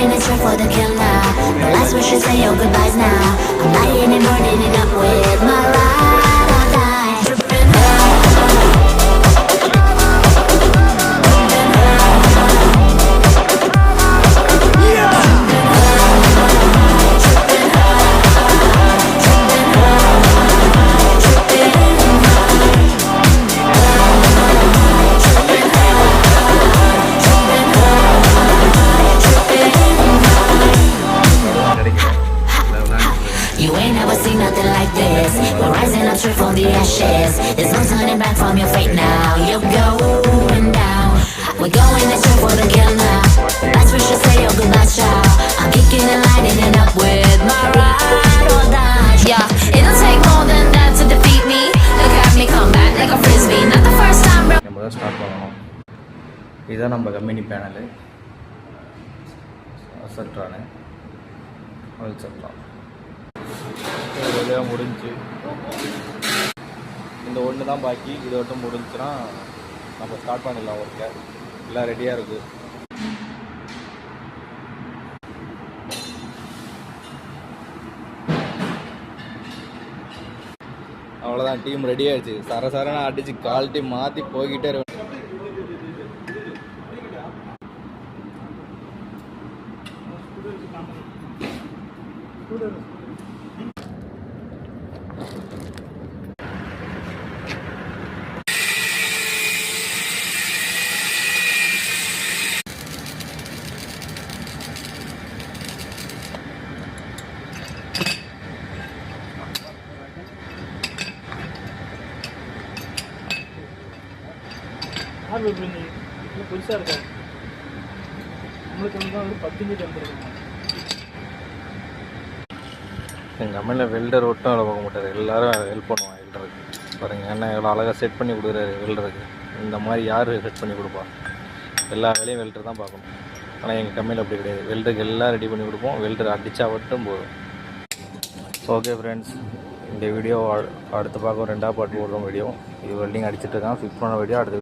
going in straight for the kill now. The last wish is say your goodbyes now. I'm lying and burning it up with my ride or die. Tripping You ain't never seen nothing like this. We're rising up straight from the ashes. There's no turning back from your fate now. You're going down. We're going in straight for the kill now. That's what you say your goodbyes, child. I'm kicking and lighting it up with my ride or die. Yeah, it'll take more than that to defeat me. Look at me come back like a frisbee. Not the first time, bro. நம்ம தான் start பண்ணணும். இதுதான் நம்ம company panel. அசல்ட்ரானு அல்சல்ட்ரா வேலையாக முடிஞ்சு இந்த ஒன்று தான் பாக்கி. இது மட்டும் முடிஞ்சுன்னா நம்ம ஸ்டார்ட் பண்ணிடலாம் ஒர்க்கை. எல்லாம் ரெடியாக இருக்குது. அவ்வளோதான், டீம் ரெடி ஆகிடுச்சு. சரசரன்னு அடித்து குவாலிட்டி மாற்றி போய்கிட்டே இருக்கும். புதுசாக இருக்காது. நம்மளுக்கு வந்து 10 மீட்டர் வந்துருக்காங்க. எங்கள் கம்பெனியில் வெல்டர் ஒட்டும் வேலை பார்க்க மாட்டார். எல்லோரும் ஹெல்ப் பண்ணுவான் வெல்டருக்கு. பாருங்கள் என்ன எவ்வளோ அழகாக செட் பண்ணி கொடுக்குறாரு வெல்டருக்கு. இந்த மாதிரி யார் செட் பண்ணி கொடுப்பா? எல்லா வேலையும் வெல்டர் தான் பார்க்கணும். ஆனால் எங்கள் கம்பெனியில் அப்படி கிடையாது. வெல்டருக்கு எல்லாம் ரெடி பண்ணி கொடுப்போம். வெல்டர் அடித்தா மட்டும் போதும். ஓகே ஃப்ரெண்ட்ஸ், இந்த வீடியோ அடுத்து பார்க்க 2ஆம் பார்ட் போடுறோம் வீடியோ. இது வெல்டிங் அடிச்சுட்டு இருக்கான். ஃபிக்ஸ் பண்ண வீடியோ அடுத்து